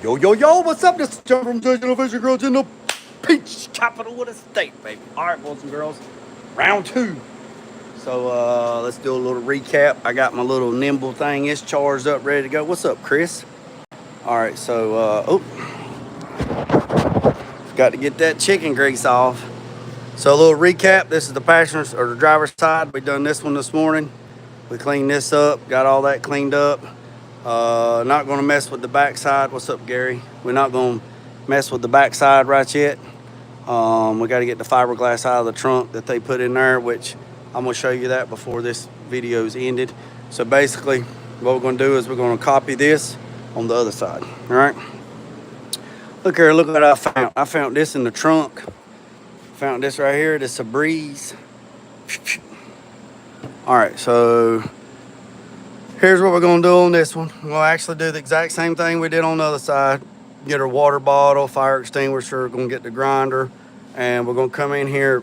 Yo, yo, yo, what's up? This is John from Judge Innovation Girls in the peach capital of the state, baby. All right, boys and girls, round two. So let's do a little recap. I got my little nimble thing. It's charged up, ready to go. What's up, Chris? All right, so, got to get that chicken grease off. So a little recap. This is the passenger or the driver's side. We done this one this morning. We cleaned this up, got all that cleaned up. Not going to mess with the backside. What's up, Gary? We're not going to mess with the backside right yet. We got to get the fiberglass out of the trunk that they put in there, which I'm going to show you that before this video's ended. So basically, what we're going to do is we're going to copy this on the other side. All right. Look here. Look what I found. I found this in the trunk. Found this right here. This is a breeze. All right. So here's what we're going to do on this one. We'll actually do the exact same thing we did on the other side. Get our water bottle, fire extinguisher, we're going to get the grinder, and we're going to come in here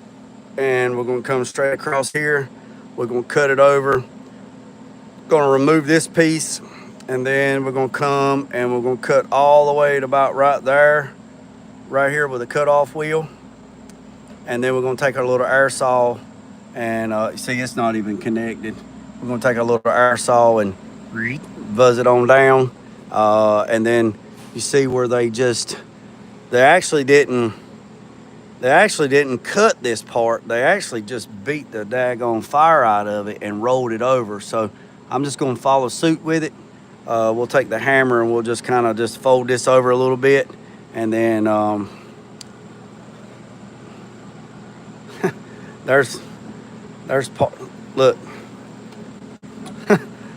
and we're going to come straight across here. We're going to cut it over. Going to remove this piece, and then we're going to come and we're going to cut all the way to about right there, right here with a cutoff wheel. And then we're going to take our little air saw and see, it's not even connected. We're going to take a little air saw and buzz it on down. And then you see where they actually didn't cut this part. They actually just beat the daggone fire out of it and rolled it over. So I'm just going to follow suit with it. We'll take the hammer and we'll just kind of just fold this over a little bit. And then there's part, look.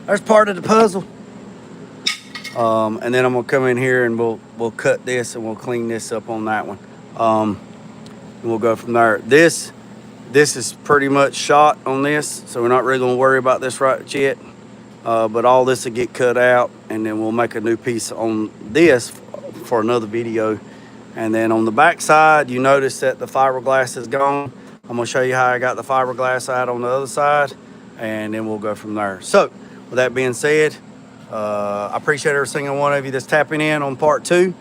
There's part of the puzzle. And then I'm gonna come in here and we'll cut this and we'll clean this up on that one. And we'll go from there. This is pretty much shot on this, so we're not really gonna worry about this right yet. But all this will get cut out, and then we'll make a new piece on this for another video. And then on the back side, you notice that the fiberglass is gone. I'm gonna show you how I got the fiberglass out on the other side, and then we'll go from there. So with that being said, I appreciate every single one of you that's tapping in on part two.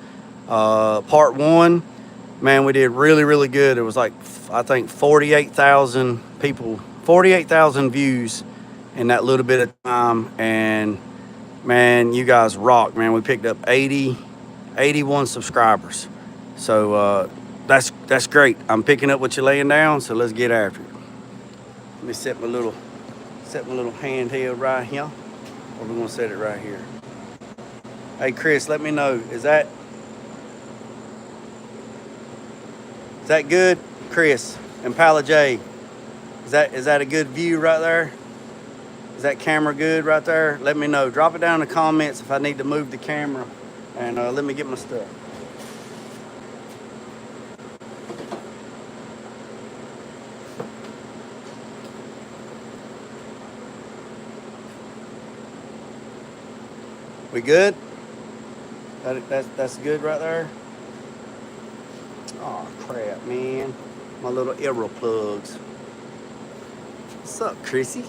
Part one, man, we did really, really good. It was like, I think 48,000 people, 48,000 views in that little bit of time. And man, you guys rock, man. We picked up 81 subscribers. So that's great. I'm picking up what you're laying down, so let's get after it. Let me set my little handheld right here. Or we're gonna set it right here. Hey Chris, let me know. Is that good? Chris and Pala J. Is that a good view right there? Is that camera good right there? Let me know. Drop it down in the comments if I need to move the camera. And let me get my stuff. We good? That's good right there. Oh crap, man! My little arrow plugs. What's up, Chrissy?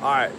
All right.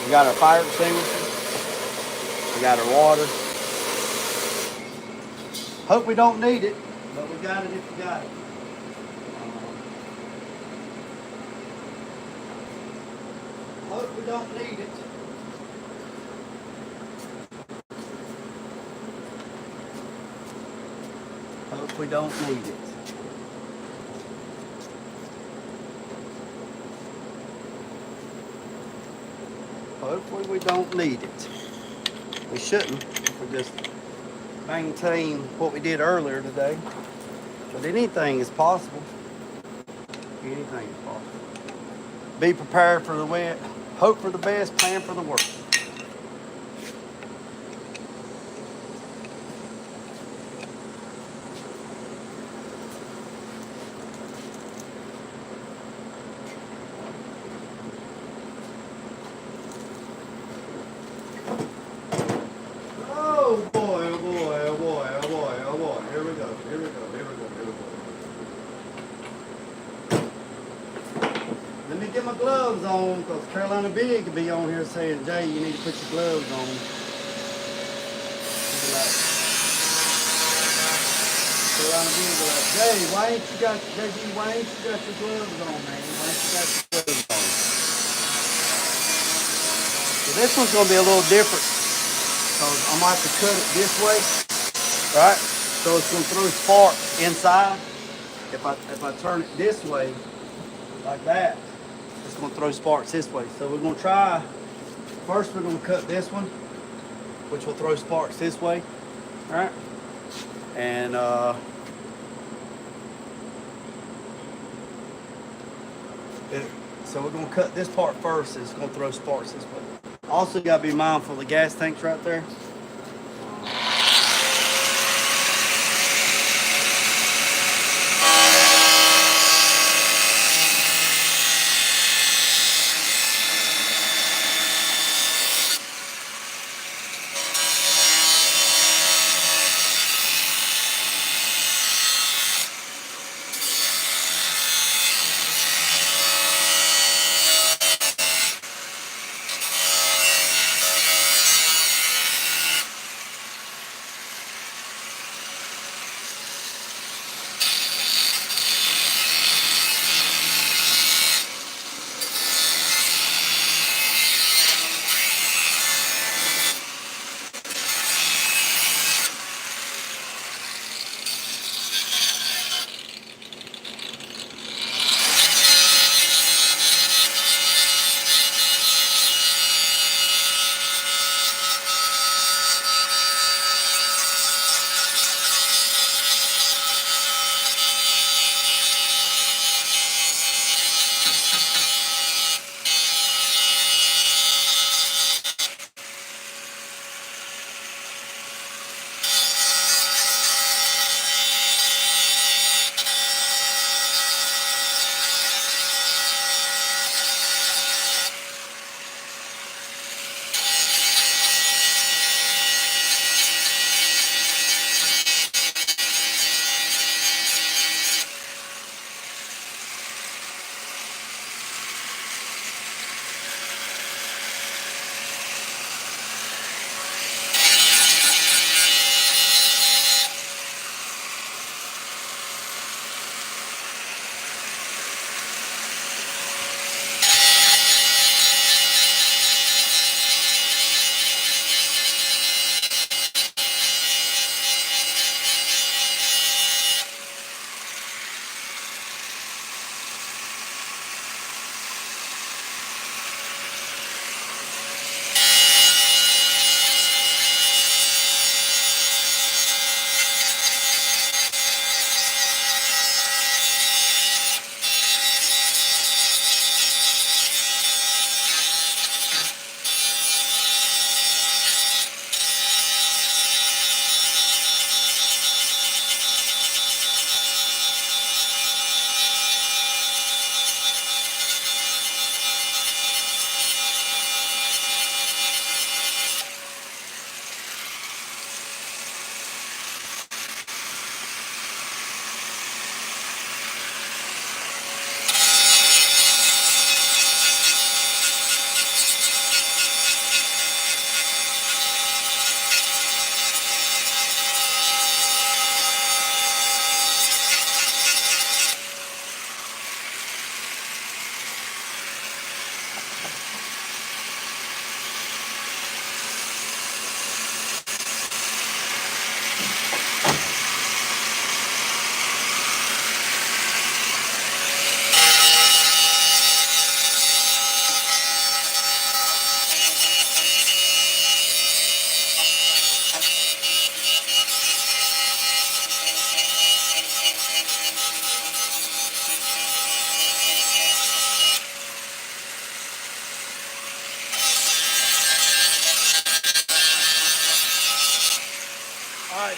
We got our fire extinguisher. We got our water. Hope we don't need it, but we got it if we got it. Hope we don't need it. Hope we don't need it. Hopefully we don't need it. We shouldn't. We just maintain what we did earlier today. But anything is possible. Anything is possible. Be prepared for the wet. Hope for the best, plan for the worst. Oh boy, oh boy, oh boy, oh boy, oh boy. Here we go, here we go, here we go, here we go. Let me get my gloves on, because Carolina Big could be on here saying, Jay, you need to put your gloves on. Carolina Big be like, Jay, why ain't you got your gloves on, man? Why ain't you got your gloves on? So this one's gonna be a little different, because I'm gonna have to cut it this way, right? So it's gonna throw sparks inside. If I turn it this way, like that, it's gonna throw sparks this way. So we're gonna try, first we're gonna cut this one, which will throw sparks this way, right? And so we're gonna cut this part first. It's gonna throw sparks this way. Also, you gotta be mindful of the gas tanks right there.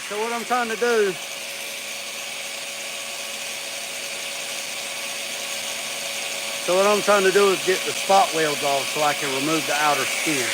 So what I'm trying to do, is get the spot welds off so I can remove the outer skin.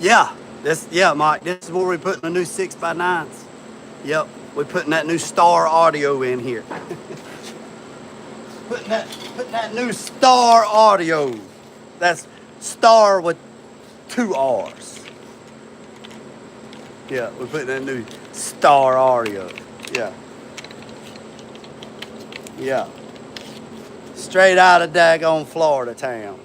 Yeah, Mike. This is where we're putting the new 6x9s. Yep, we're putting that new Star audio in here. putting that new Star audio. That's Star with 2 R's. Yeah, we're putting that new Star audio. Yeah. Yeah. Straight out of daggone Florida town.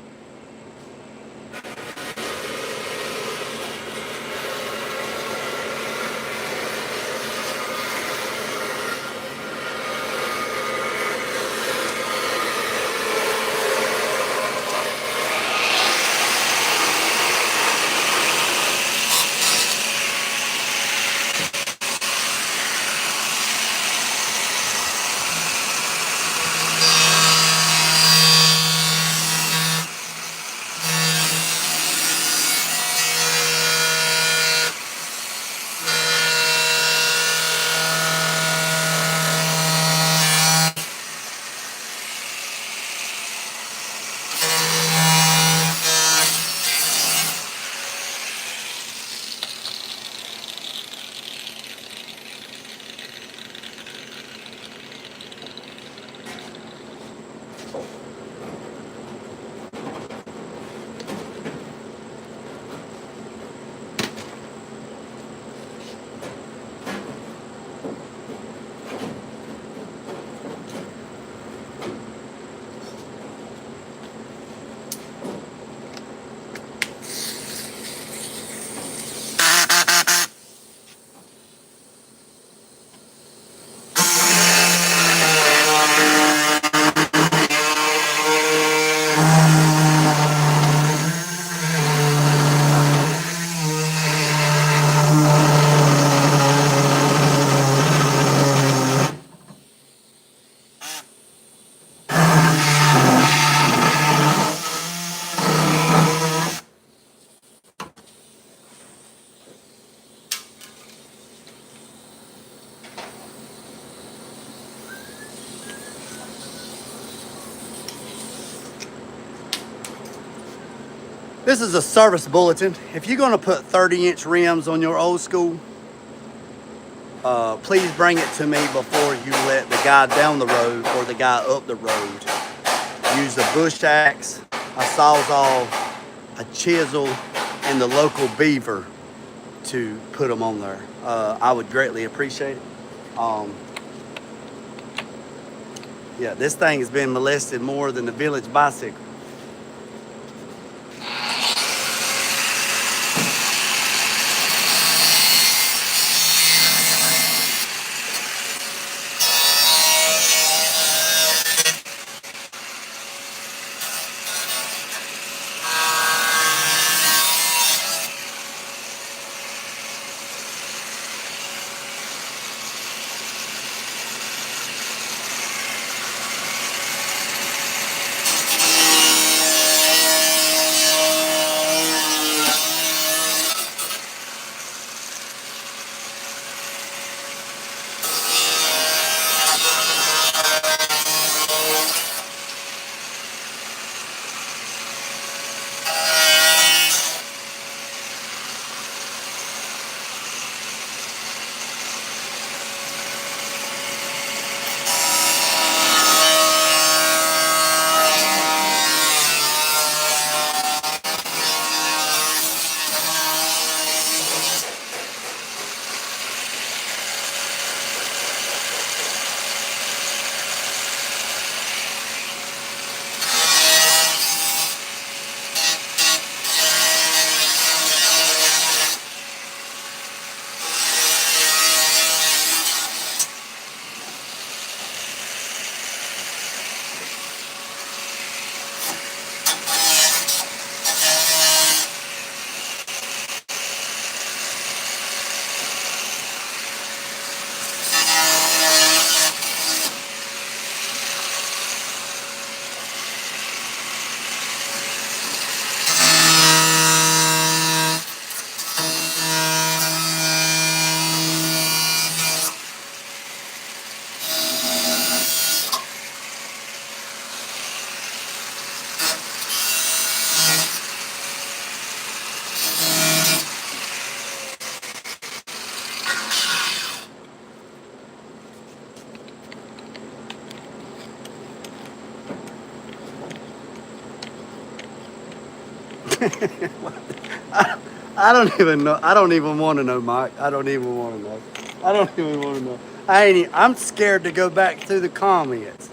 This is a service bulletin. If you're gonna put 30-inch rims on your old school, please bring it to me before you let the guy down the road or the guy up the road use a bush axe, a sawzall, a chisel, and the local beaver to put them on there. I would greatly appreciate it. Yeah, this thing has been molested more than the village bicycle. I don't even know. I don't even want to know, Mike. I don't even want to know. I don't even want to know. I'm scared to go back through the comments.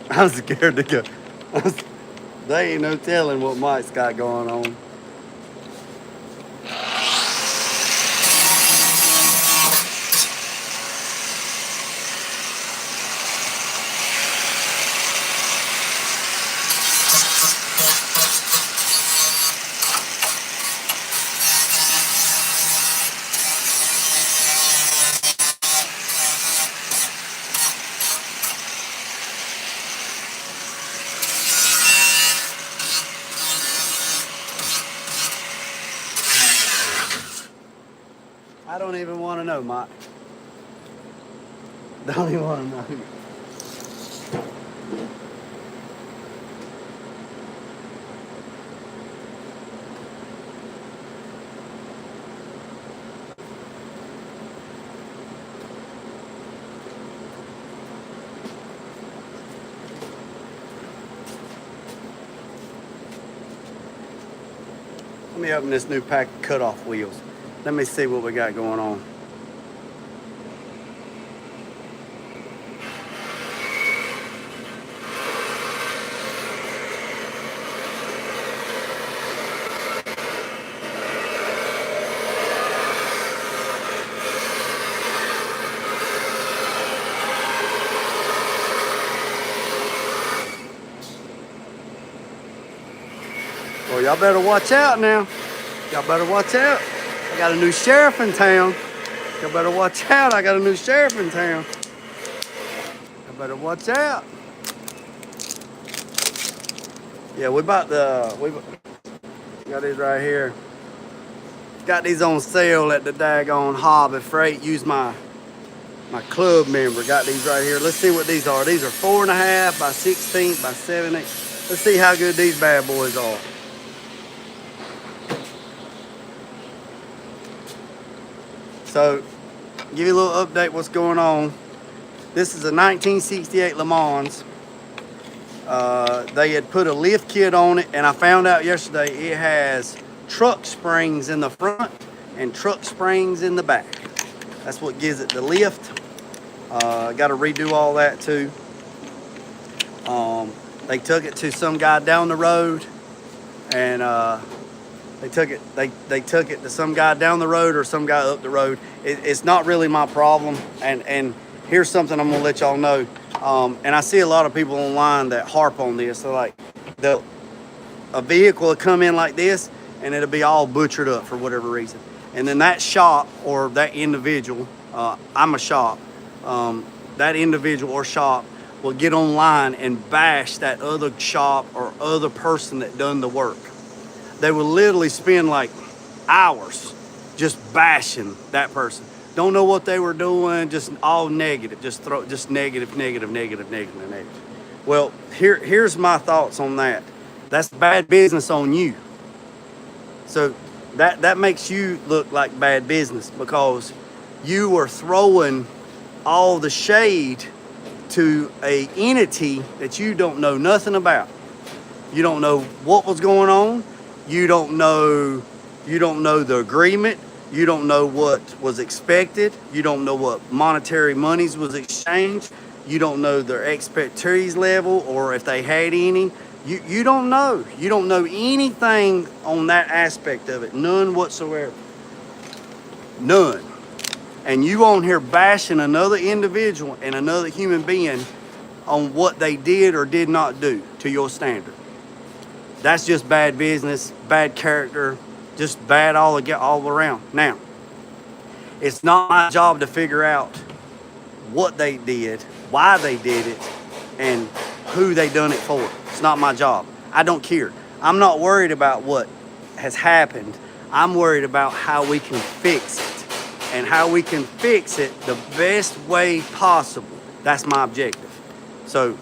I'm scared to go. They ain't no telling what Mike's got going on. I don't even want to know, Mike. Don't even want to know. Let me open this new pack of cutoff wheels. Let me see what we got going on. Well, y'all better watch out now. Y'all better watch out. I got a new sheriff in town. Y'all better watch out. I got a new sheriff in town. Y'all better watch out. Yeah, we got these right here. Got these on sale at the daggone Hobby Freight. Use my club member. Got these right here. Let's see what these are. These are 4.5 by 16 by 7/8. Let's see how good these bad boys are. So, give you a little update what's going on. This is a 1968 Lemans. They had put a lift kit on it, and I found out yesterday it has truck springs in the front and truck springs in the back. That's what gives it the lift. Got to redo all that too. They took it to some guy down the road, and they took it to some guy down the road or some guy up the road. It's not really my problem. And here's something I'm gonna let y'all know. And I see a lot of people online that harp on this. They're like, a vehicle will come in like this and it'll be all butchered up for whatever reason. And then that shop or that individual, I'm a shop, that individual or shop will get online and bash that other shop or other person that done the work. They will literally spend like hours just bashing that person. Don't know what they were doing, just all negative, just negative. Well, here's my thoughts on that. That's bad business on you. So that makes you look like bad business because you were throwing all the shade to a entity that you don't know nothing about. You don't know what was going on. You don't know the agreement. You don't know what was expected. You don't know what monetary monies was exchanged. You don't know their expertise level or if they had any. You don't know. You don't know anything on that aspect of it. None whatsoever. None. And you on here bashing another individual and another human being on what they did or did not do to your standard. That's just bad business, bad character, just bad all around. Now, it's not my job to figure out what they did, why they did it, and who they done it for. It's not my job. I don't care. I'm not worried about what has happened. I'm worried about how we can fix it. And how we can fix it the best way possible. That's my objective. So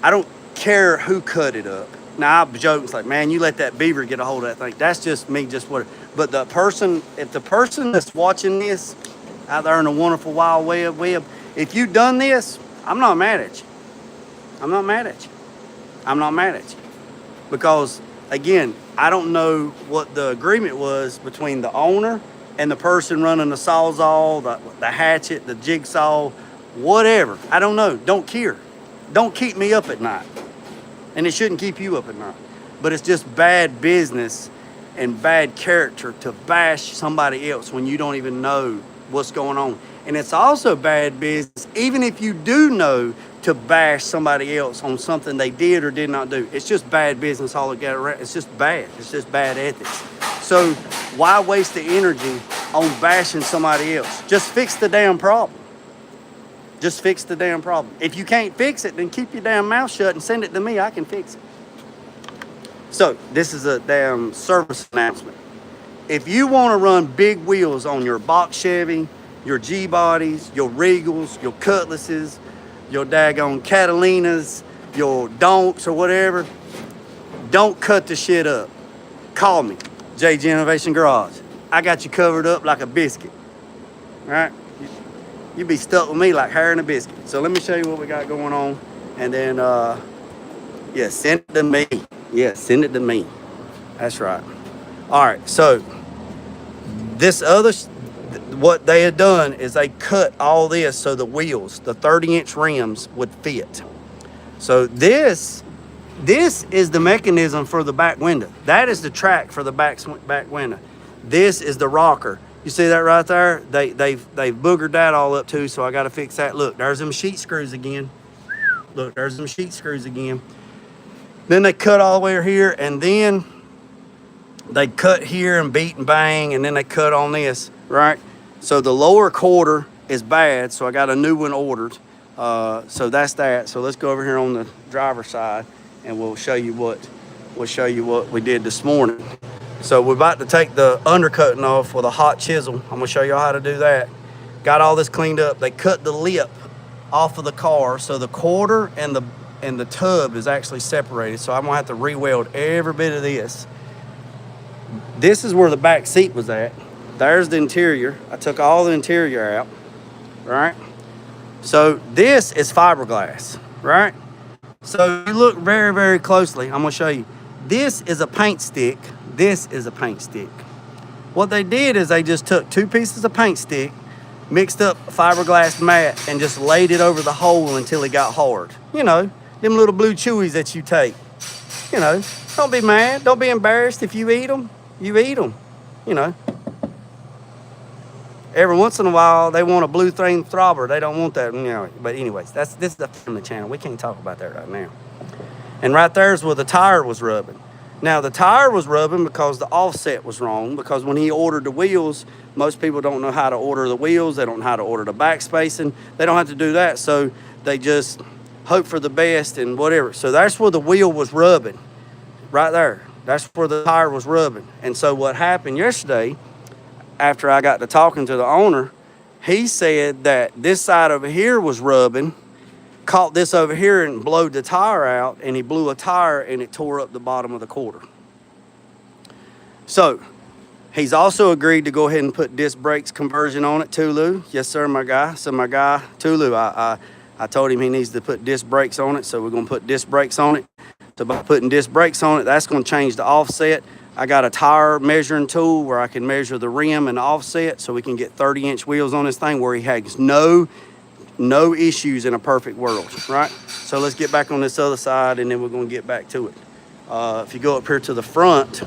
I don't care who cut it up. Now I'm joking, it's like, man, you let that beaver get a hold of that thing. That's just me, but the person, if the person that's watching this out there in the wonderful wild web, if you done this, I'm not mad at you. I'm not mad at you. I'm not mad at you. Because again, I don't know what the agreement was between the owner and the person running the Sawzall, the hatchet, the jigsaw, whatever. I don't know. Don't care. Don't keep me up at night. And it shouldn't keep you up at night. But it's just bad business and bad character to bash somebody else when you don't even know what's going on. And it's also bad business, even if you do know, to bash somebody else on something they did or did not do. It's just bad business all together. It's just bad. It's just bad ethics. So why waste the energy on bashing somebody else? Just fix the damn problem. Just fix the damn problem. If you can't fix it, then keep your damn mouth shut and send it to me. I can fix it. So this is a damn service announcement. If you want to run big wheels on your box Chevy, your G-bodies, your Regals, your Cutlasses, your daggone Catalinas, your Donks or whatever, don't cut the shit up. Call me, JG Innovation Garage. I got you covered up like a biscuit, all right? You be stuck with me like hair in a biscuit. So let me show you what we got going on. And then, yeah, send it to me. Yeah, send it to me. That's right. All right, so this other, what they had done is they cut all this so the wheels, the 30-inch rims would fit. So this is the mechanism for the back window. That is the track for the back window. This is the rocker. You see that right there? They've boogered that all up too, so I got to fix that. Look, there's them sheet screws again. Look, there's them sheet screws again. Then they cut all the way here, and then they cut here and beat and bang, and then they cut on this, right? So the lower quarter is bad, so I got a new one ordered. So that's that. So let's go over here on the driver's side, and we'll show you what we did this morning. So we're about to take the undercoating off with a hot chisel. I'm gonna show y'all how to do that. Got all this cleaned up. They cut the lip off of the car, so the quarter and the tub is actually separated. So I'm gonna have to re-weld every bit of this. This is where the back seat was at. There's the interior. I took all the interior out, right? So this is fiberglass, right? So you look very, very closely. I'm gonna show you. This is a paint stick. This is a paint stick. What they did is they just took 2 pieces of paint stick, mixed up fiberglass mat, and just laid it over the hole until it got hard. You know, them little blue chewies that you take. You know, don't be mad. Don't be embarrassed if you eat them. You eat them, you know. Every once in a while, they want a blue thing throbber. They don't want that, you know. But anyways, this is the family channel. We can't talk about that right now. And right there's where the tire was rubbing. Now, the tire was rubbing because the offset was wrong, because when he ordered the wheels, most people don't know how to order the wheels. They don't know how to order the back spacing. They don't have to do that, so they just hope for the best and whatever. So that's where the wheel was rubbing, right there. That's where the tire was rubbing. And so what happened yesterday, after I got to talking to the owner, he said that this side over here was rubbing, caught this over here and blowed the tire out, and he blew a tire and it tore up the bottom of the quarter. So he's also agreed to go ahead and put disc brakes conversion on it, Tulu. Yes, sir, my guy. So my guy, Tulu, I told him he needs to put disc brakes on it, so we're going to put disc brakes on it. So by putting disc brakes on it, that's going to change the offset. I got a tire measuring tool where I can measure the rim and the offset so we can get 30-inch wheels on this thing where he has no issues in a perfect world, right? So let's get back on this other side, and then we're going to get back to it. If you go up here to the front,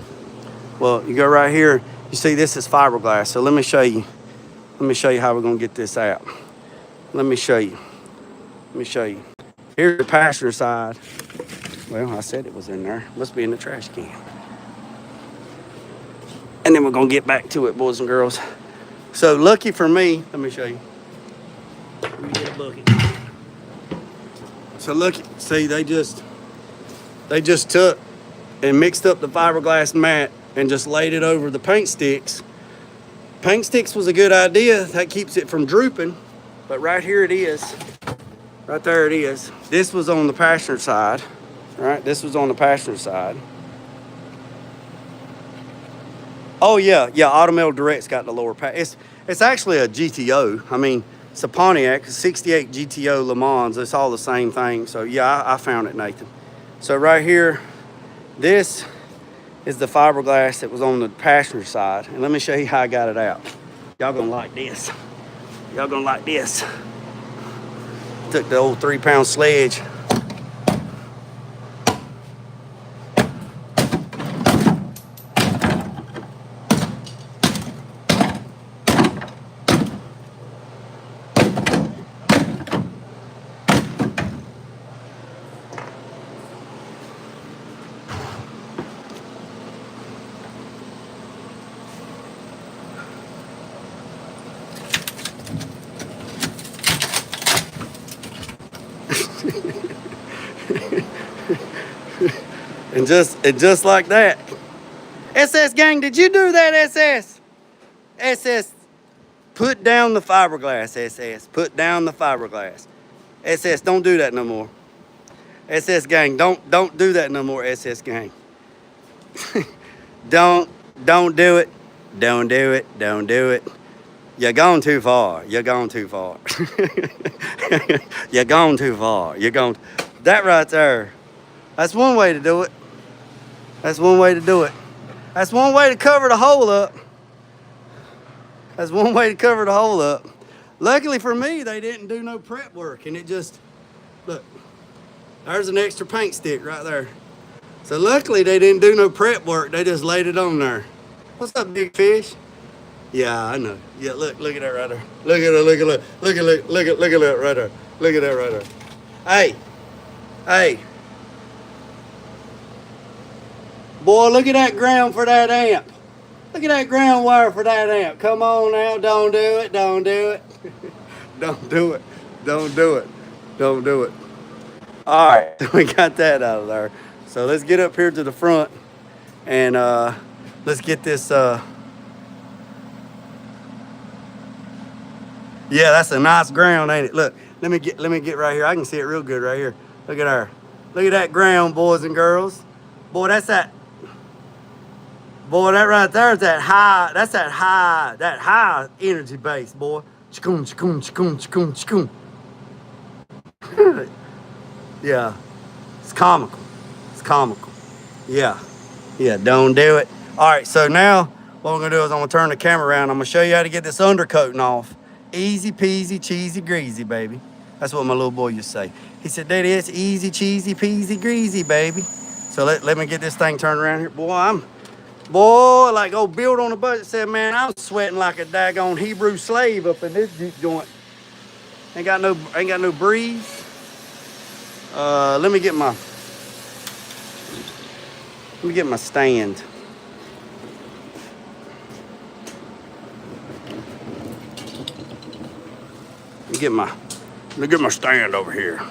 well, you go right here, you see this is fiberglass. So let me show you how we're going to get this out. Let me show you. Here's the passenger side. Well, I said it was in there. Must be in the trash can. And then we're going to get back to it, boys and girls. So lucky for me, let me show you. Let me get a bucket. So look, see, they just took and mixed up the fiberglass mat and just laid it over the paint sticks. Paint sticks was a good idea. That keeps it from drooping. But right here it is. Right there it is. This was on the passenger side. Right? This was on the passenger side. Oh yeah, Automail Direct's got the lower it's actually a GTO. I mean, it's a Pontiac, 68 GTO Lemans. It's all the same thing. So yeah, I found it, Nathan. So right here, this is the fiberglass that was on the passenger side. And let me show you how I got it out. Y'all gonna like this. Y'all gonna like this. Took the old 3-pound sledge. and just like that. SS gang, did you do that, SS? SS, put down the fiberglass, SS. Put down the fiberglass. SS, don't do that no more. SS gang, don't do that no more, SS gang. don't do it. Don't do it. Don't do it. You're gone too far. You're gone too far. You're gone too far. You're gone. That right there. That's one way to do it. That's one way to do it. That's one way to cover the hole up. That's one way to cover the hole up. Luckily for me, they didn't do no prep work, and it just, look, there's an extra paint stick right there. So luckily they didn't do no prep work. They just laid it on there. What's up, big fish? Yeah, I know. Yeah, look at that right there. Look at that, look at that right there. Look at that right there. Hey. Boy, look at that ground for that amp. Look at that ground wire for that amp. Come on now, don't do it, don't do it. Don't do it, don't do it, don't do it. All right, so we got that out of there. So let's get up here to the front and let's get this. Yeah, that's a nice ground, ain't it? Look, let me get right here. I can see it real good right here. Look at her. Look at that ground, boys and girls. Boy, that's that. Boy, that right there is that high. That's that high energy base, boy. Chikoom, chikoom, chikoom, chikoom, chikoom. Yeah, it's comical. It's comical. Yeah, don't do it. All right, so now what I'm gonna do is I'm gonna turn the camera around. I'm gonna show you how to get this undercoating off. Easy peasy, cheesy, greasy, baby. That's what my little boy used to say. He said, Daddy, it's easy, cheesy, peasy, greasy, baby. So let me get this thing turned around here. Boy, like old Build on the Budget said, man, I'm sweating like a daggone Hebrew slave up in this joint. Ain't got no breeze. Let me get my stand. Let me get my stand over here.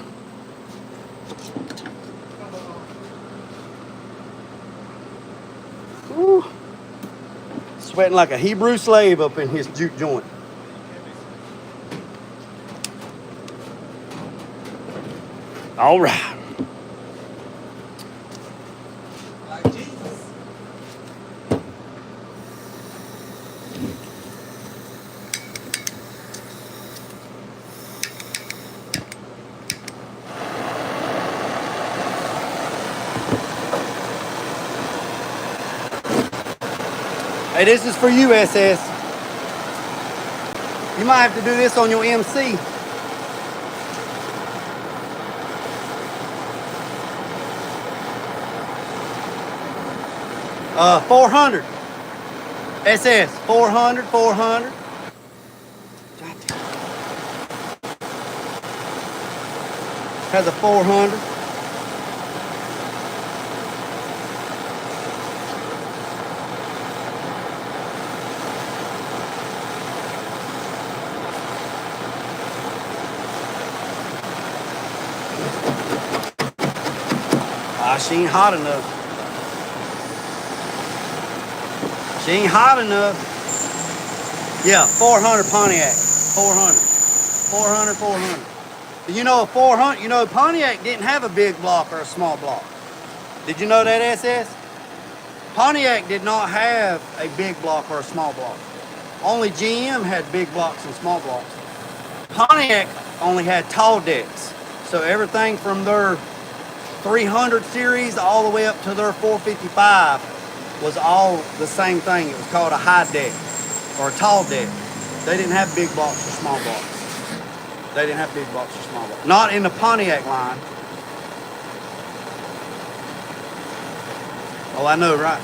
Woo. Sweating like a Hebrew slave up in his juke joint. All right. Hey, this is for you, SS. You might have to do this on your MC. Uh, 400. SS, 400. Has a 400. She ain't hot enough. She ain't hot enough. Yeah, 400 Pontiac. 400. You know, a 400, you know, Pontiac didn't have a big block or a small block. Did you know that, SS? Pontiac did not have a big block or a small block. Only GM had big blocks and small blocks. Pontiac only had tall decks. So everything from their 300 series all the way up to their 455 was all the same thing. It was called a high deck or a tall deck. They didn't have big blocks or small blocks. They didn't have big blocks or small blocks. Not in the Pontiac line. Oh, I know, right?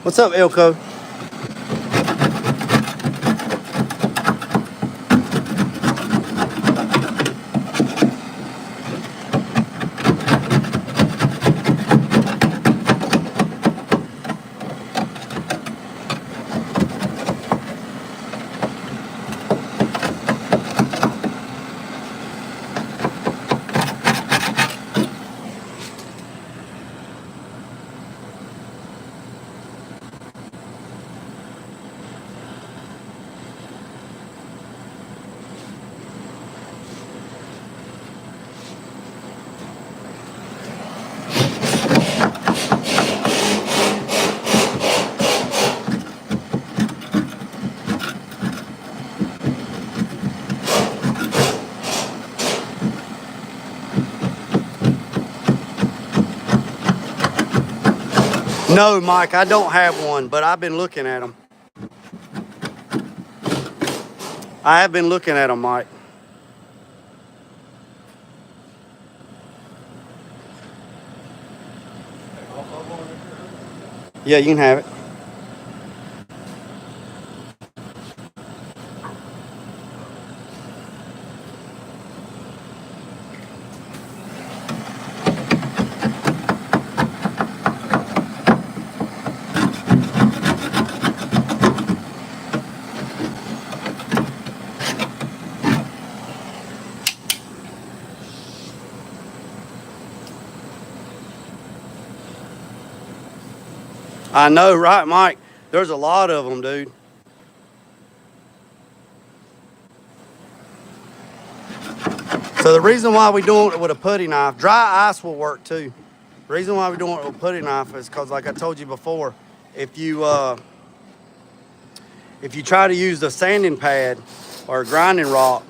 What's up, Elko? No, Mike, I don't have one, but I've been looking at them. I have been looking at them, Mike. Yeah, you can have it. I know, right, Mike? There's a lot of them, dude. So the reason why we're doing it with a putty knife, dry ice will work too. The reason why we're doing it with a putty knife is because, like I told you before, if you try to use the sanding pad or a grinding rock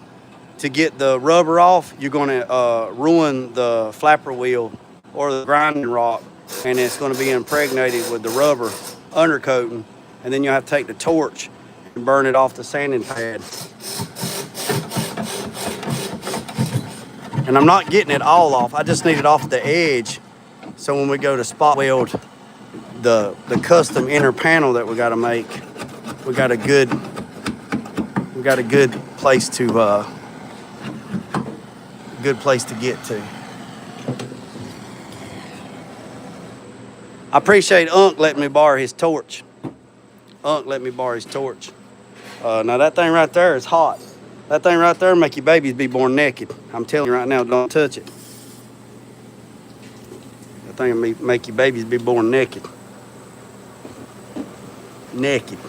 to get the rubber off, you're going to ruin the flapper wheel or the grinding rock, and it's going to be impregnated with the rubber undercoating, and then you'll have to take the torch and burn it off the sanding pad. And I'm not getting it all off. I just need it off the edge, so when we go to spot weld the custom inner panel that we got to make, we got a good place to get to. I appreciate Unc letting me borrow his torch. Now that thing right there is hot. That thing right there make your babies be born naked. I'm telling you right now, don't touch it. That thing make your babies be born naked. Naked.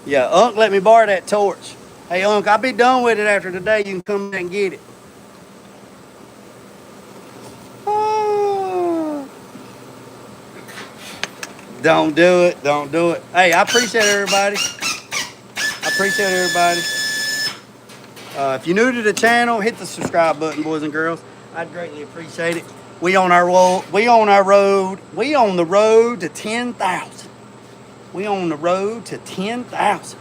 Yeah, Unc let me borrow that torch. Hey, Unc, I'll be done with it after today. You can come and get it. Oh. Don't do it. Hey, I appreciate everybody. If you're new to the channel, hit the subscribe button, boys and girls. I'd greatly appreciate it. We on the road to 10,000. We on the road to 10,000.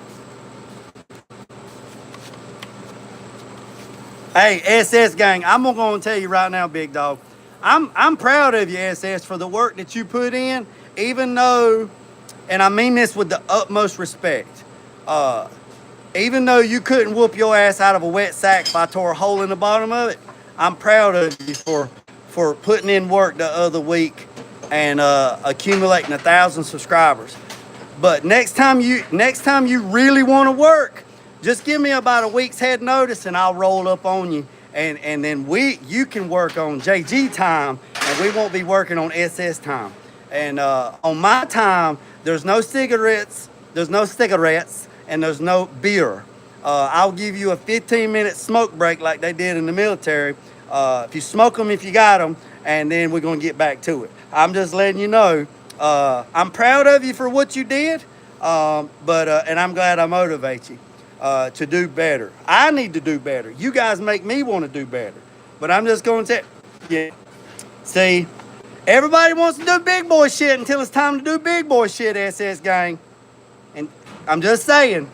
Hey, SS gang, I'm gonna tell you right now, big dog. I'm proud of you, SS, for the work that you put in, even though, and I mean this with the utmost respect, even though you couldn't whoop your ass out of a wet sack if I tore a hole in the bottom of it, I'm proud of you for putting in work the other week and accumulating 1,000 subscribers. But next time you really want to work, just give me about a week's head notice and I'll roll up on you. And then you can work on JG time and we won't be working on SS time. And on my time, there's no cigarettes, and there's no beer. I'll give you a 15-minute smoke break like they did in the military. If you smoke them, if you got them, and then we're going to get back to it. I'm just letting you know, I'm proud of you for what you did, and I'm glad I motivate you to do better. I need to do better. You guys make me want to do better. But I'm just going to yeah. See, everybody wants to do big boy shit until it's time to do big boy shit, SS gang. And I'm just saying.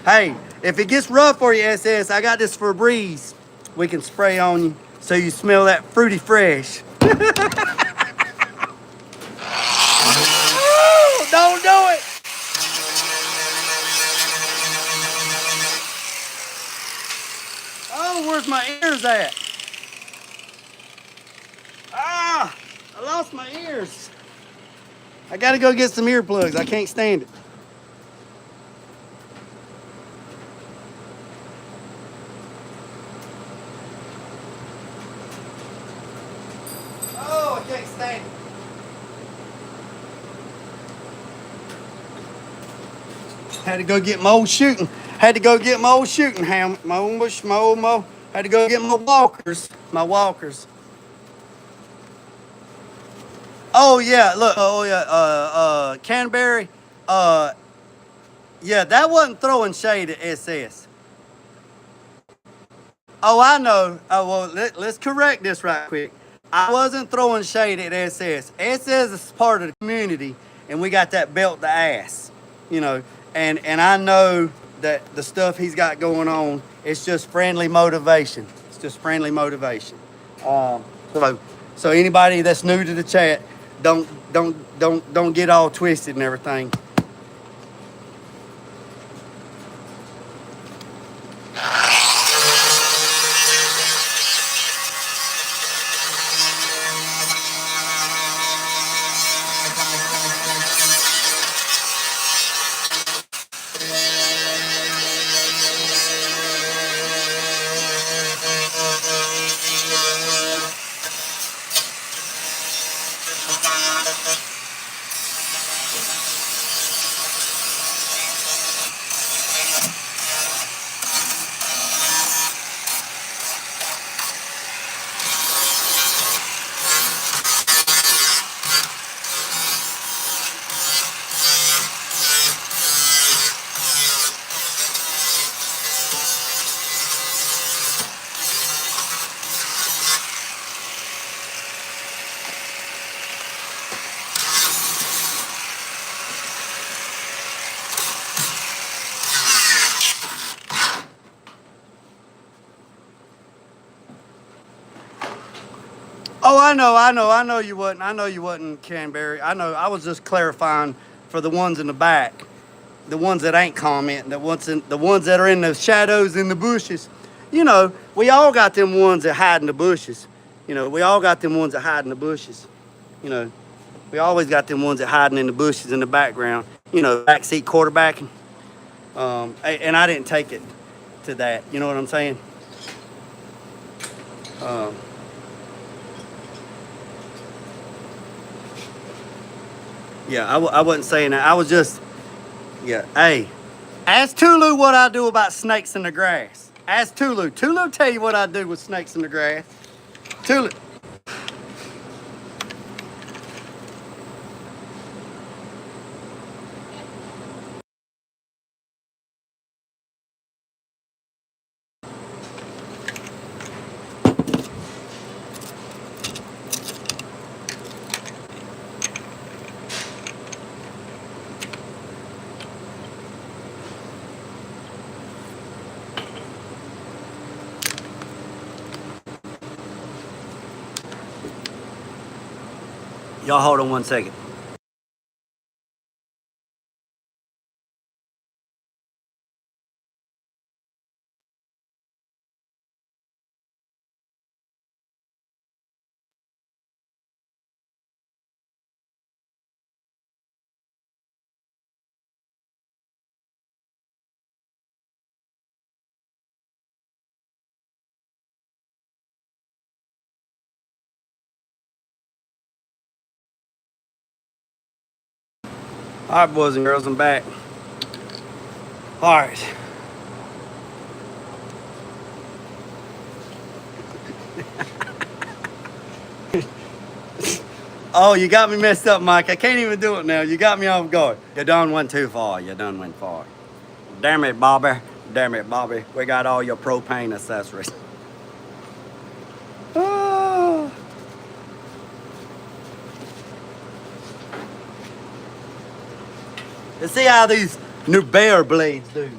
Hey, if it gets rough for you, SS, I got this Febreze we can spray on you so you smell that fruity fresh. Ooh, don't do it. Oh, where's my ears at? Ah, I lost my ears. I gotta go get some earplugs. I can't stand it. Oh, I can't stand it. Had to go get my old shooting. Had to go get my old shooting helmet. Had to go get my walkers. Oh yeah, look. Oh yeah. Canterbury. Yeah, that wasn't throwing shade at SS. Oh, I know. Oh well, let's correct this right quick. I wasn't throwing shade at SS. SS is part of the community, and we got that belt the ass, you know. And I know that the stuff he's got going on, it's just friendly motivation. It's just friendly motivation. Um, so anybody that's new to the chat, don't get all twisted and everything. Oh, I know you wasn't. I know you wasn't Canberry. I know. I was just clarifying for the ones in the back, the ones that ain't commenting, the ones that are in the shadows in the bushes. You know, we all got them ones that hide in the bushes. You know, we all got them ones that hide in the bushes. You know, we always got them ones that hiding in the bushes in the background. You know, backseat quarterbacking. And I didn't take it to that. You know what I'm saying? Um, yeah, I wasn't saying that. I was just, yeah. Hey, ask Tulu what I do about snakes in the grass. Ask Tulu. Tulu tell you what I do with snakes in the grass. Tulu. Y'all hold on 1 second. All right, boys and girls, I'm back. All right. Oh, you got me messed up, Mike. I can't even do it now. You got me off guard. You done went too far. You done went far. Damn it, Bobby. Damn it, Bobby. We got all your propane accessories. Ah. Let's see how these new bear blades do.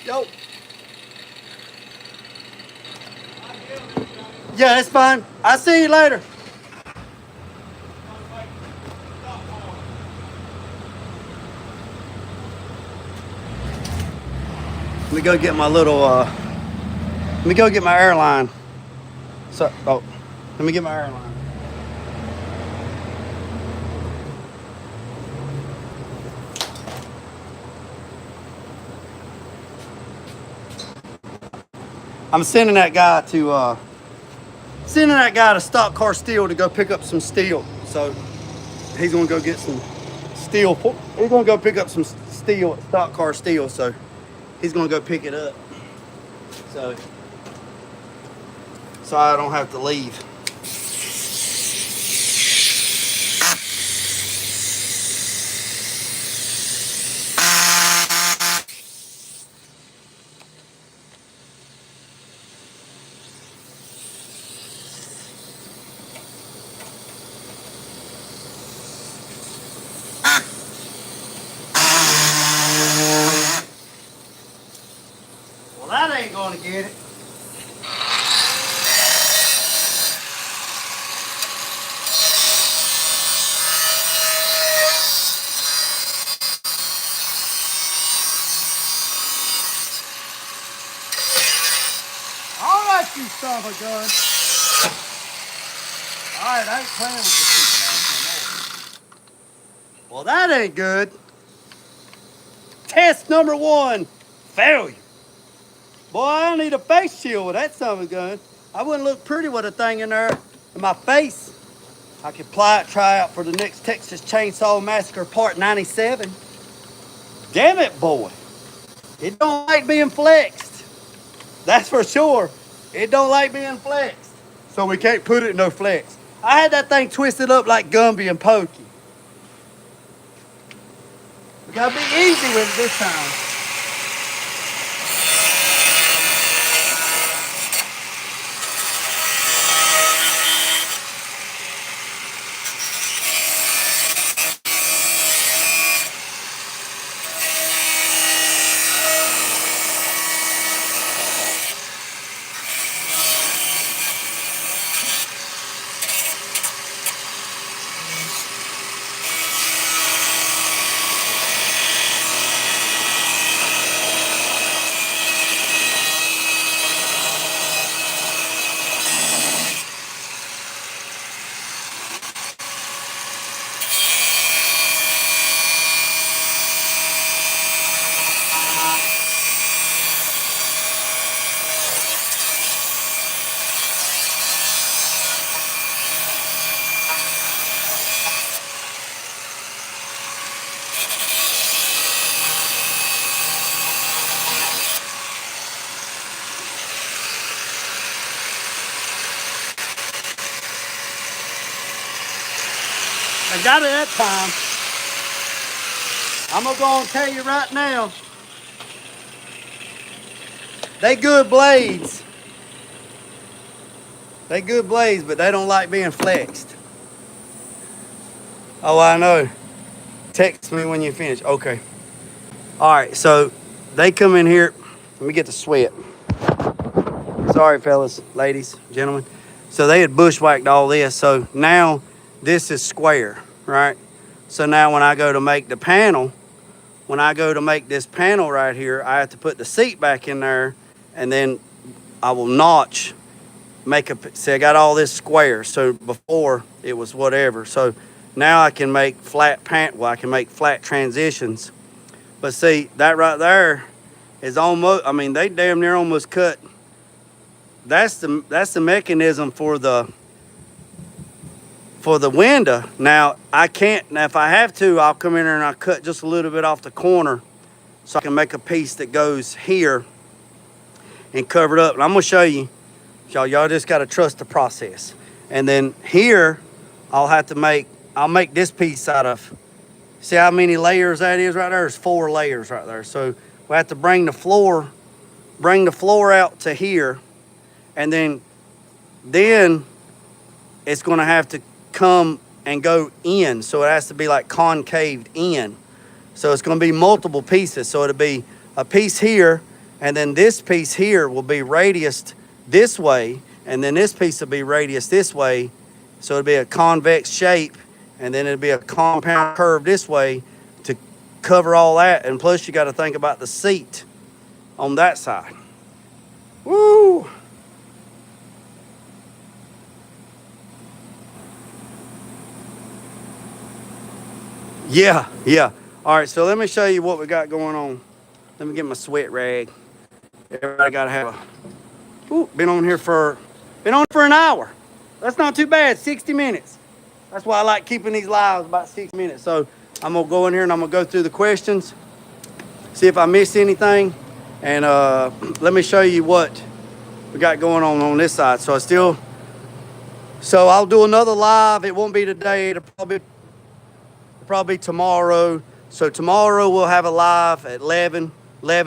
Yo. Yeah, that's fine. I'll see you later. Let me go get my little, let me go get my airline. So, oh, let me get my airline. I'm sending that guy to Stock Car Steel to go pick up some steel. So he's gonna go get some steel. He's gonna go pick up some steel at Stock Car Steel. So he's gonna go pick it up. So I don't have to leave. Well, that ain't gonna get it. All right, you son of a gun. All right, I ain't playing with this stupid ass no more. Well, that ain't good. Test number 1, failure. Boy, I need a face shield with that son of a gun. I wouldn't look pretty with a thing in there in my face. I could try out for the next Texas Chainsaw Massacre Part 97. Damn it, boy. It don't like being flexed. That's for sure. It don't like being flexed. So we can't put it in no flex. I had that thing twisted up like Gumby and Pokey. We gotta be easy with it this time. I got it that time. I'm gonna go and tell you right now, they good blades. They good blades, but they don't like being flexed. Oh, I know. Text me when you finish. Okay. All right, so they come in here. Let me get the sweat. Sorry, fellas, ladies, gentlemen. So they had bushwhacked all this. So now this is square, right? So now when I go to make the panel, when I go to make this panel right here, I have to put the seat back in there, and then I will notch, see, I got all this square. So before it was whatever. So now I can make flat I can make flat transitions. But see, that right there is almost, I mean, they damn near almost cut. That's the mechanism for the window. Now I can't, now if I have to, I'll come in there and I'll cut just a little bit off the corner so I can make a piece that goes here and cover it up. And I'm gonna show you, y'all just gotta trust the process. And then here, I'll make this piece out of, see how many layers that is right there? There's 4 layers right there. So we have to bring the floor out to here, and then it's gonna have to come and go in. So it has to be like concaved in. So it's gonna be multiple pieces. So it'll be a piece here, and then this piece here will be radiused this way, and then this piece will be radiused this way. So it'll be a convex shape, and then it'll be a compound curve this way to cover all that. And plus you gotta think about the seat on that side. Woo! Yeah. All right, so let me show you what we got going on. Let me get my sweat rag. Everybody gotta have been on for an hour. That's not too bad, 60 minutes. That's why I like keeping these lives about 6 minutes. So I'm gonna go in here and I'm gonna go through the questions, see if I missed anything. And let me show you what we got going on this side. So I'll do another live. It won't be today, it'll probably tomorrow. So tomorrow we'll have a live at 11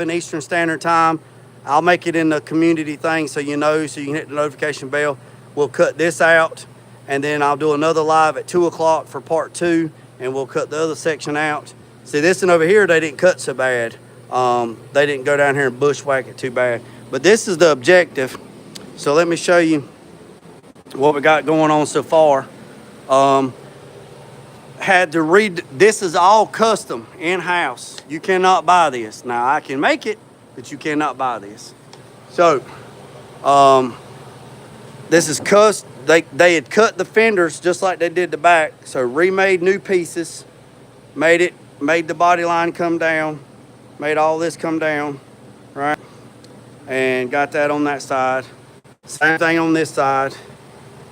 Eastern Standard Time. I'll make it in the community thing so you know, so you can hit the notification bell. We'll cut this out, and then I'll do another live at 2 o'clock for part 2, and we'll cut the other section out. See, this one over here, they didn't cut so bad. They didn't go down here and bushwhack it too bad. But this is the objective. So let me show you what we got going on so far. Had to read, this is all custom in-house. You cannot buy this. Now I can make it, but you cannot buy this. So this is custom. They had cut the fenders just like they did the back. So remade new pieces, made the body line come down, made all this come down, right? And got that on that side. Same thing on this side,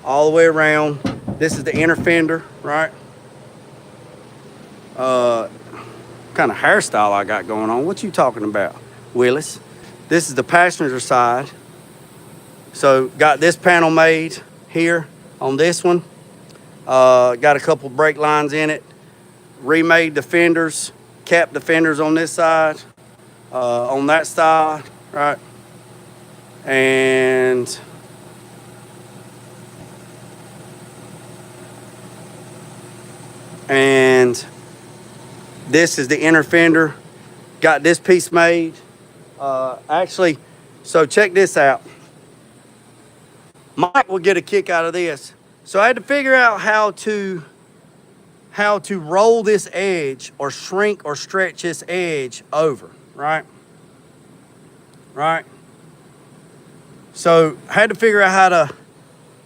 all the way around. This is the inner fender, right? Kind of hairstyle I got going on. What you talking about, Willis? This is the passenger side. So got this panel made here on this one. Got a couple brake lines in it. Remade the fenders, capped the fenders on this side, on that side, right? And this is the inner fender. Got this piece made. Actually, so check this out. Mike will get a kick out of this. So I had to figure out how to roll this edge or shrink or stretch this edge over, right? Right? So I had to figure out how to,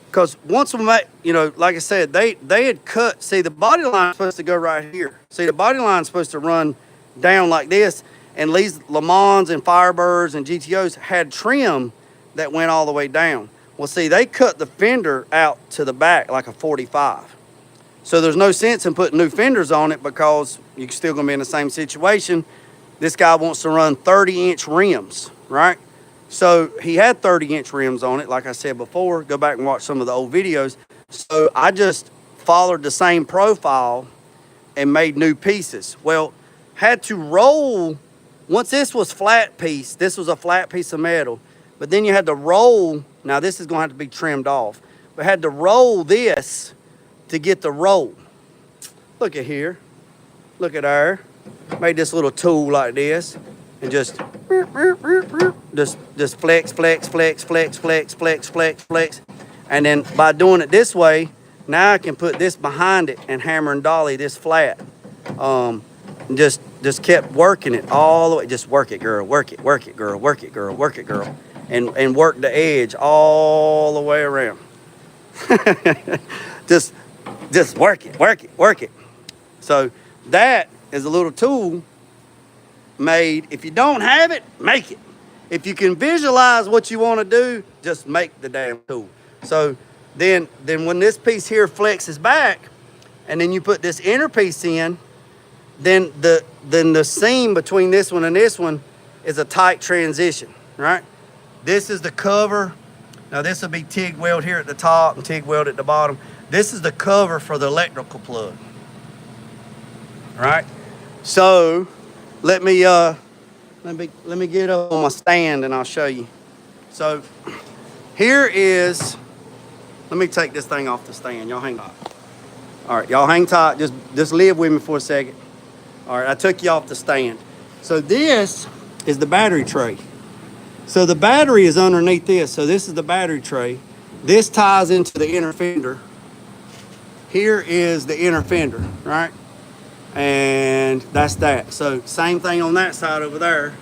because once we make, you know, like I said, they had cut, see the body line's supposed to go right here. See, the body line's supposed to run down like this, and these Lemans and Firebirds and GTOs had trim that went all the way down. Well, see, they cut the fender out to the back like a 45. So there's no sense in putting new fenders on it because you're still gonna be in the same situation. This guy wants to run 30-inch rims, right? So he had 30-inch rims on it, like I said before. Go back and watch some of the old videos. So I just followed the same profile and made new pieces. Well, had to roll, once this was flat piece, this was a flat piece of metal, but then you had to roll, now this is gonna have to be trimmed off, but had to roll this to get the roll. Look at here, look at there. Made this little tool like this and just flex, flex, flex, flex, flex, flex, flex, flex. And then by doing it this way, now I can put this behind it and hammer and dolly this flat. And just kept working it all the way. Just work it, girl, work it, girl, work it, girl, work it, girl. And work the edge all the way around. just work it, work it, work it. So that is a little tool made. If you don't have it, make it. If you can visualize what you want to do, just make the damn tool. So then when this piece here flexes back, and then you put this inner piece in, then the seam between this one and this one is a tight transition, right? This is the cover. Now this will be TIG weld here at the top and TIG weld at the bottom. This is the cover for the electrical plug, right? So let me get up on my stand and I'll show you. So here is, let me take this thing off the stand. Y'all hang tight. All right, y'all hang tight. Just live with me for a second. All right, I took you off the stand. So this is the battery tray. So the battery is underneath this. So this is the battery tray. This ties into the inner fender. Here is the inner fender, right? And that's that. So same thing on that side over there.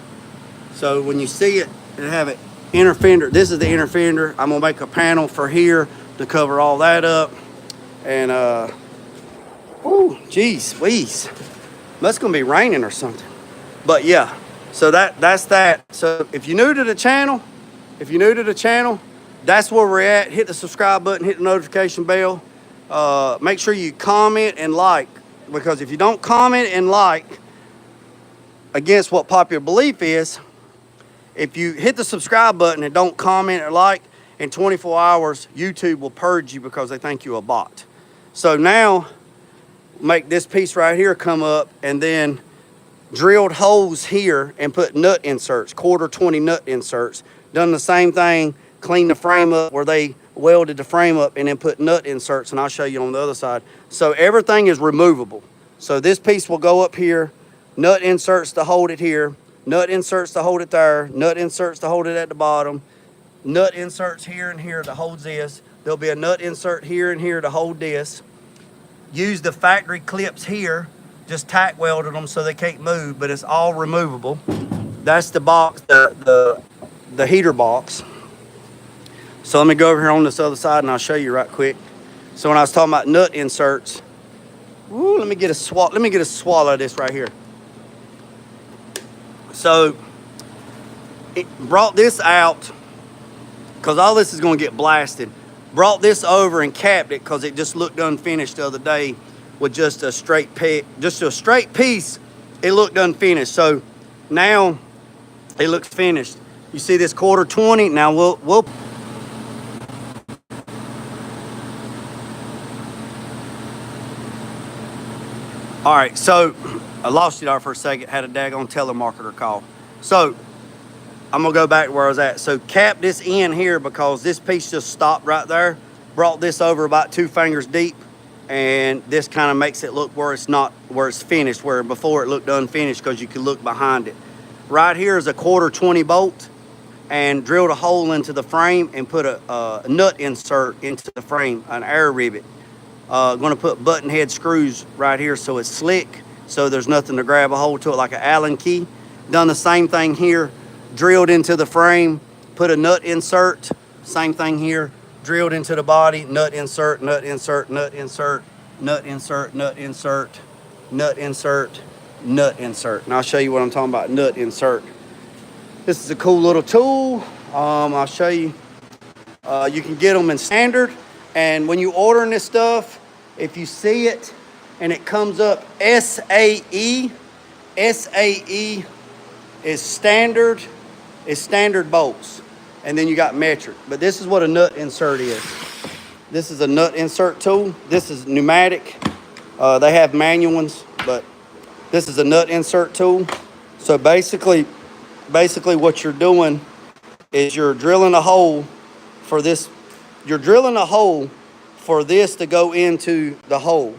So when you see it, it have it inner fender. This is the inner fender. I'm gonna make a panel for here to cover all that up. And oh, geez, wheeze. That's gonna be raining or something. But yeah, so that's that. So if you're new to the channel, that's where we're at. Hit the subscribe button, hit the notification bell. Make sure you comment and like, because if you don't comment and like against what popular belief is, if you hit the subscribe button and don't comment or like, in 24 hours, YouTube will purge you because they think you're a bot. So now, make this piece right here come up and then drilled holes here and put nut inserts, 1/4-20 nut inserts. Done the same thing, clean the frame up where they welded the frame up and then put nut inserts, and I'll show you on the other side. So everything is removable. So this piece will go up here, nut inserts to hold it here, nut inserts to hold it there, nut inserts to hold it at the bottom, nut inserts here and here to hold this. There'll be a nut insert here and here to hold this. Use the factory clips here, just tack welded them so they can't move, but it's all removable. That's the box, the heater box. So let me go over here on this other side and I'll show you right quick. So when I was talking about nut inserts, ooh, let me get a swallow of this right here. So it brought this out because all this is going to get blasted. Brought this over and capped it because it just looked unfinished the other day with just a straight piece. It looked unfinished. So now it looks finished. You see this 1/4-20. Now we'll all right, so I lost you there for a second, had a daggone telemarketer call. So I'm gonna go back to where I was at. So cap this in here because this piece just stopped right there. Brought this over about 2 fingers deep, and this kind of makes it look where it's finished, where before it looked unfinished because you could look behind it. Right here is a 1/4-20 bolt, and drilled a hole into the frame and put a nut insert into the frame, an air rivet. Gonna put button head screws right here so it's slick, so there's nothing to grab a hold to it like an Allen key. Done the same thing here, drilled into the frame, put a nut insert, same thing here, drilled into the body, nut insert, nut insert, nut insert, nut insert, nut insert, nut insert, nut insert. And I'll show you what I'm talking about, nut insert. This is a cool little tool. I'll show you. You can get them in standard, and when you ordering this stuff, if you see it and it comes up SAE is standard bolts, and then you got metric. But this is what a nut insert is. This is a nut insert tool. This is pneumatic. They have manual ones, but this is a nut insert tool. So basically what you're doing is you're drilling a hole for this. You're drilling a hole for this to go into the hole.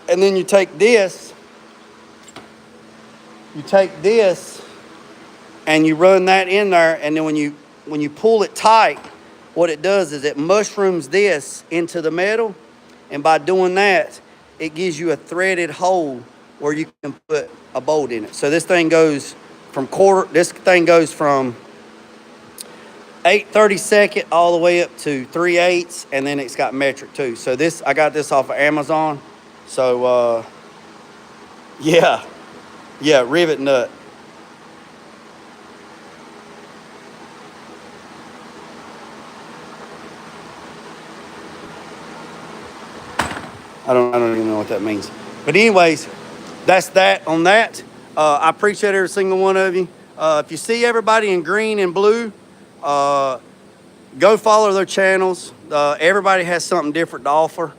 And then you take this and you run that in there, and then when you pull it tight, what it does is it mushrooms this into the metal, and by doing that, it gives you a threaded hole where you can put a bolt in it. So this thing goes from 8/32 all the way up to 3/8, and then it's got metric too. So this, I got this off of Amazon. So yeah, rivet nut. I don't even know what that means. But anyways, that's that on that. I appreciate every single one of you. If you see everybody in green and blue, go follow their channels. Everybody has something different to offer.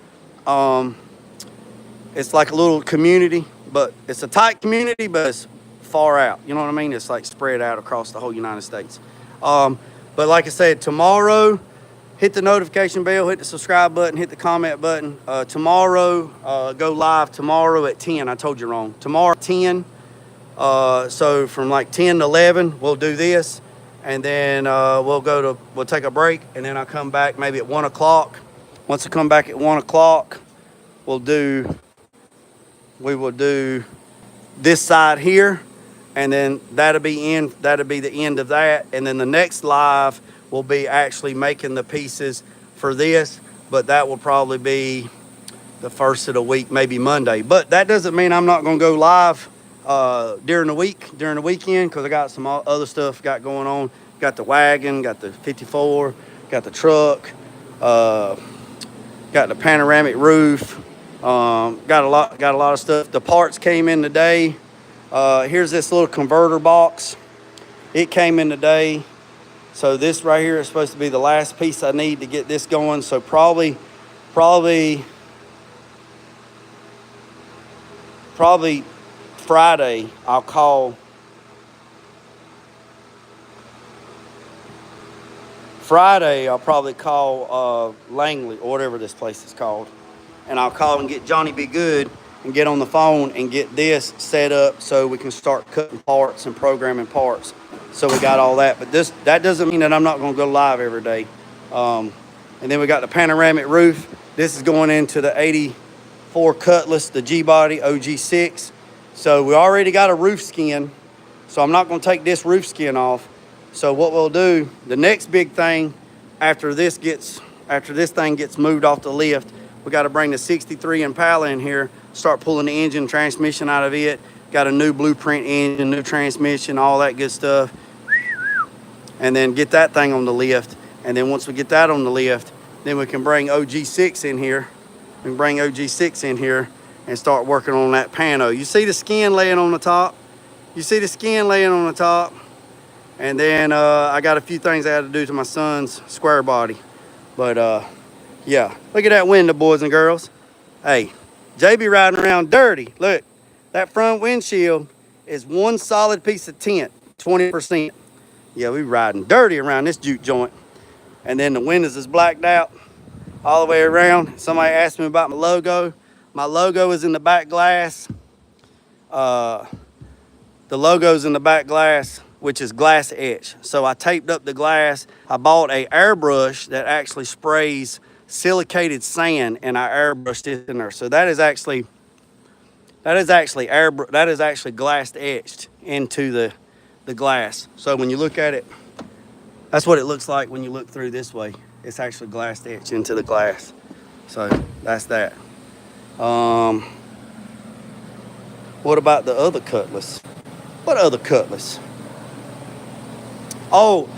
It's like a little community, but it's a tight community, but it's far out. You know what I mean? It's like spread out across the whole United States. But like I said, tomorrow, hit the notification bell, hit the subscribe button, hit the comment button. Tomorrow, go live tomorrow at 10. I told you wrong. Tomorrow at 10. So from like 10 to 11, we'll do this. And then we'll take a break. And then I'll come back maybe at 1 o'clock. Once I come back at 1 o'clock, we will do this side here. And then that'll be the end of that. And then the next live will be actually making the pieces for this, but that will probably be the first of the week, maybe Monday. But that doesn't mean I'm not gonna go live during the weekend, because I got some other stuff got going on. Got the wagon, got the 54, got the truck, got the panoramic roof, got a lot of stuff. The parts came in today. Here's this little converter box. It came in today. So this right here is supposed to be the last piece I need to get this going. So probably Friday, I'll call. Friday, I'll probably call Langley, or whatever this place is called. And I'll call and get Johnny Be Good and get on the phone and get this set up so we can start cutting parts and programming parts. So we got all that, but that doesn't mean that I'm not going to go live every day. And then we got the panoramic roof. This is going into the 84 Cutlass, the G-Body OG6. So we already got a roof skin, so I'm not going to take this roof skin off. So what we'll do, the next big thing after this thing gets moved off the lift, we got to bring the 63 Impala in here, start pulling the engine transmission out of it. Got a new blueprint engine, new transmission, all that good stuff. And then get that thing on the lift. And then once we get that on the lift, then we can bring OG6 in here. We can bring OG6 in here and start working on that pano. You see the skin laying on the top? You see the skin laying on the top? And then I got a few things I had to do to my son's square body. But yeah, look at that window, boys and girls. Hey, JB riding around dirty. Look, that front windshield is one solid piece of tint, 20%. Yeah, we riding dirty around this juke joint. And then the windows is blacked out all the way around. Somebody asked me about my logo. My logo is in the back glass. The logo's in the back glass, which is glass etch. So I taped up the glass. I bought a airbrush that actually sprays silicated sand, and I airbrushed it in there. So that is actually glass etched into the glass. So when you look at it, that's what it looks like when you look through this way. It's actually glass etched into the glass. So that's that. What about the other Cutlass? What other Cutlass? Oh,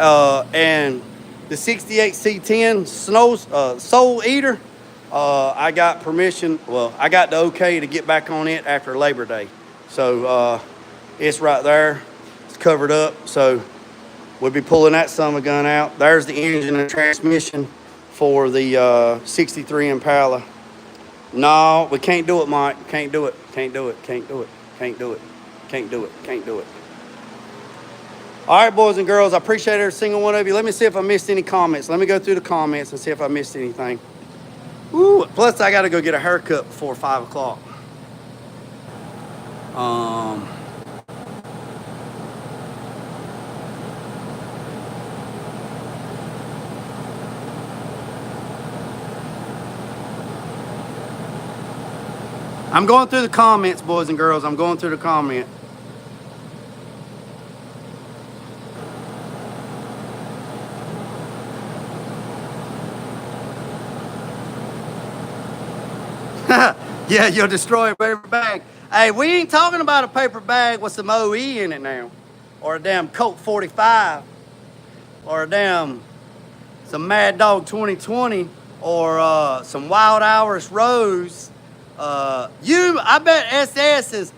and the 68 C10 Soul Eater. I got permission. Well, I got the okay to get back on it after Labor Day. So it's right there. It's covered up. So we'll be pulling that son of a gun out. There's the engine and transmission for the 63 Impala. No, we can't do it, Mike. Can't do it. Can't do it. Can't do it. Can't do it. Can't do it. Can't do it. All right, boys and girls, I appreciate every single one of you. Let me see if I missed any comments. Let me go through the comments and see if I missed anything. Ooh, plus I got to go get a haircut before 5 o'clock. I'm going through the comments, boys and girls. I'm going through the comment. Yeah, you'll destroy a paper bag. Hey, we ain't talking about a paper bag with some OE in it now. Or a damn Colt 45. Or a damn some Mad Dog 2020. Or some Wild Hours Rose. I bet SS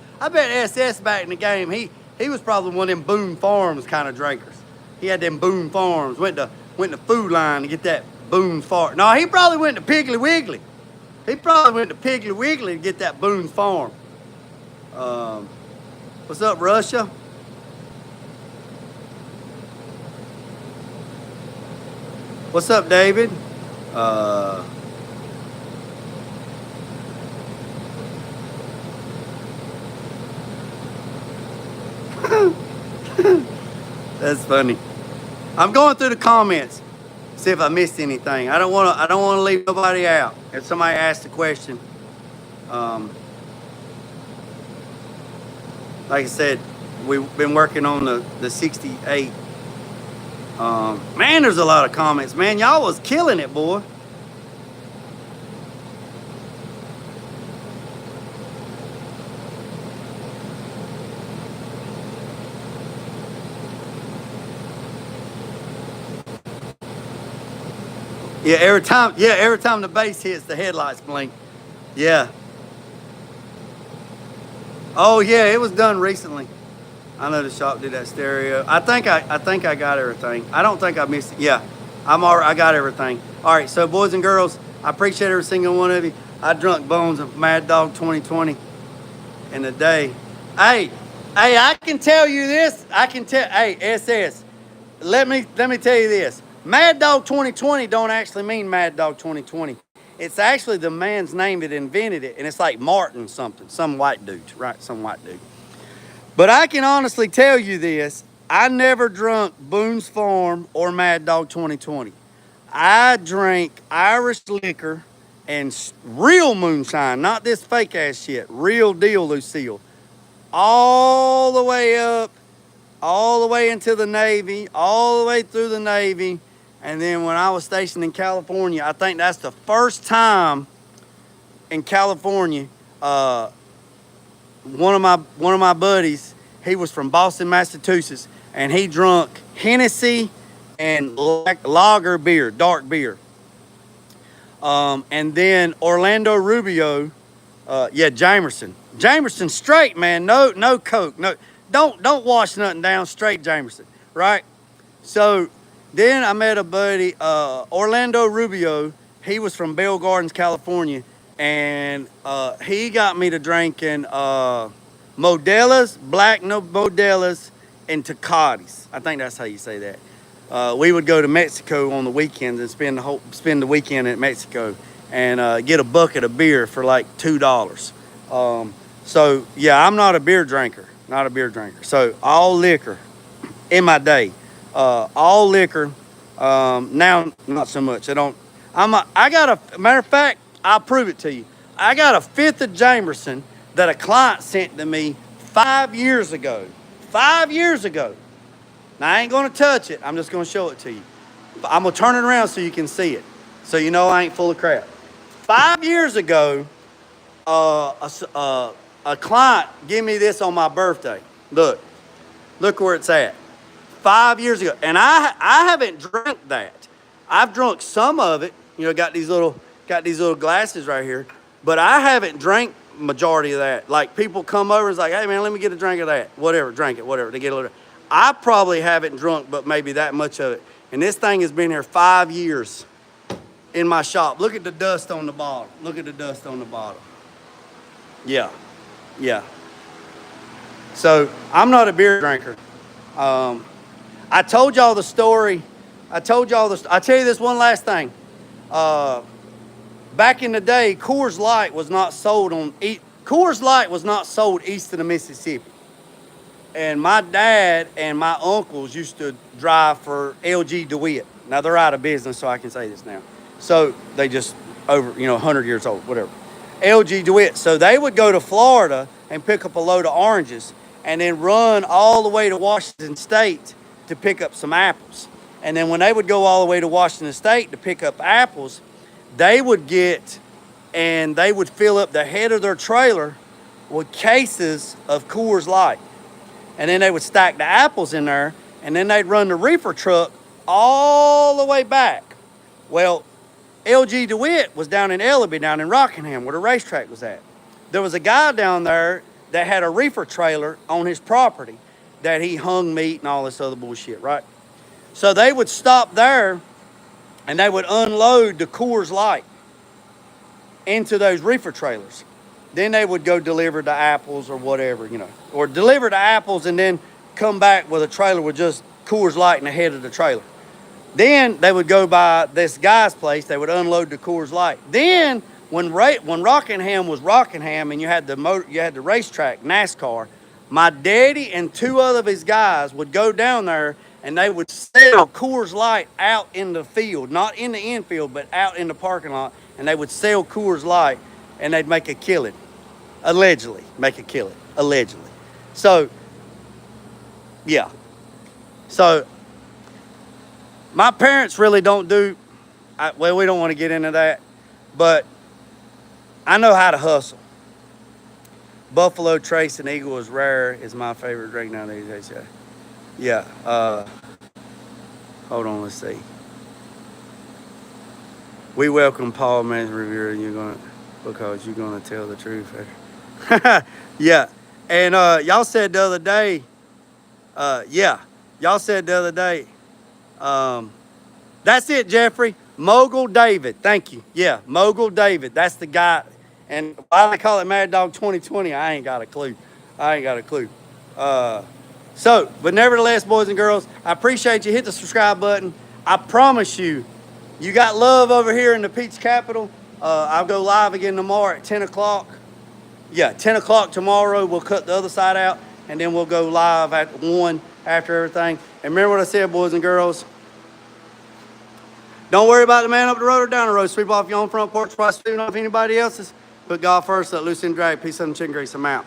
back in the game, he was probably one of them Boone Farms kind of drinkers. He had them Boone Farms, went to Food Line to get that Boone Farm. No, he probably went to Piggly Wiggly. He probably went to Piggly Wiggly to get that Boone Farm. What's up, Russia? What's up, David? That's funny. I'm going through the comments, see if I missed anything. I don't want to leave nobody out. If somebody asks a question, like I said, we've been working on the 68. Man, there's a lot of comments. Man, y'all was killing it, boy. Yeah, every time the bass hits, the headlights blink. Yeah. Oh yeah, it was done recently. I know the shop did that stereo. I think I got everything. I don't think I missed it. Yeah, I got everything. All right, so boys and girls, I appreciate every single one of you. I drunk bones of Mad Dog 2020 in the day. Hey, I can tell you this. Hey, SS, let me tell you this. Mad Dog 2020 don't actually mean Mad Dog 2020. It's actually the man's name that invented it, and it's like Martin something, some white dude, right? Some white dude. But I can honestly tell you this. I never drunk Boone's Farm or Mad Dog 2020. I drank Irish liquor and real moonshine, not this fake ass shit, real deal Lucille. All the way up, all the way into the Navy, all the way through the Navy. And then when I was stationed in California, I think that's the first time in California, one of my buddies, he was from Boston, Massachusetts, and he drunk Hennessy and lager beer, dark beer. And then Orlando Rubio, Jamerson straight, man, no Coke, no, don't wash nothing down, straight Jamerson, right? So then I met a buddy, Orlando Rubio. He was from Bell Gardens, California, and he got me to drinking Modelo's, black Modelo's, and Tecates. I think that's how you say that. We would go to Mexico on the weekends and spend the weekend in Mexico and get a bucket of beer for like $2. So yeah, I'm not a beer drinker, So all liquor in my day. All liquor, now not so much. I got a matter of fact, I'll prove it to you. I got a fifth of Jamerson that a client sent to me 5 years ago. 5 years ago. Now I ain't gonna touch it. I'm just gonna show it to you. I'm gonna turn it around so you can see it, so you know I ain't full of crap. 5 years ago, a client gave me this on my birthday. Look where it's at. 5 years ago, and I haven't drank that. I've drunk some of it, you know, got these little glasses right here, but I haven't drank majority of that. Like people come over and it's like, hey man, let me get a drink of that. Whatever, drink it, whatever. They get a little. I probably haven't drunk but maybe that much of it. And this thing has been here 5 years. in my shop. Look at the dust on the bottom. Look at the dust on the bottom. Yeah, yeah. So I'm not a beer drinker. I told y'all the story. I tell you this one last thing. Back in the day, Coors Light was not sold east of the Mississippi. And my dad and my uncles used to drive for LG DeWitt. Now they're out of business, so I can say this now. So they just over, 100 years old, whatever. LG DeWitt. So they would go to Florida and pick up a load of oranges and then run all the way to Washington State to pick up some apples. And then when they would go all the way to Washington State to pick up apples, they would fill up the head of their trailer with cases of Coors Light. And then they would stack the apples in there, and then they'd run the reefer truck all the way back. Well, LG DeWitt was down in Ellaby, down in Rockingham, where the racetrack was at. There was a guy down there that had a reefer trailer on his property that he hung meat and all this other bullshit, right? So they would stop there, and they would unload the Coors Light into those reefer trailers. Then they would go deliver the apples or whatever, or deliver the apples and then come back with a trailer with just Coors Light in the head of the trailer. Then they would go by this guy's place. They would unload the Coors Light. Then when Rockingham was Rockingham and you had the racetrack, NASCAR, my daddy and two other of his guys would go down there and they would sell Coors Light out in the field, not in the infield, but out in the parking lot. And they would sell Coors Light and they'd make a killing. Allegedly, make a killing. Allegedly. So, yeah. So, my parents really don't do, well, we don't want to get into that, but I know how to hustle. Buffalo Trace and Eagle is rare is my favorite drink nowadays. Yeah. Hold on, let's see. We welcome Paul Man's review, because you're gonna tell the truth. Yeah. And y'all said the other day, that's it, Jeffrey. Mogul David. Thank you. Yeah, Mogul David. That's the guy. And why they call it Mad Dog 2020, I ain't got a clue. But nevertheless, boys and girls, I appreciate you. Hit the subscribe button. I promise you, you got love over here in the Peach Capital. I'll go live again tomorrow at 10 o'clock. Yeah, 10 o'clock tomorrow. We'll cut the other side out, and then we'll go live at 1 after everything. And remember what I said, boys and girls. Don't worry about the man up the road or down the road. Sweep off your own front porch while sweeping off anybody else's. Put God first, let loose and drag. Peace, and chicken grease. I'm out.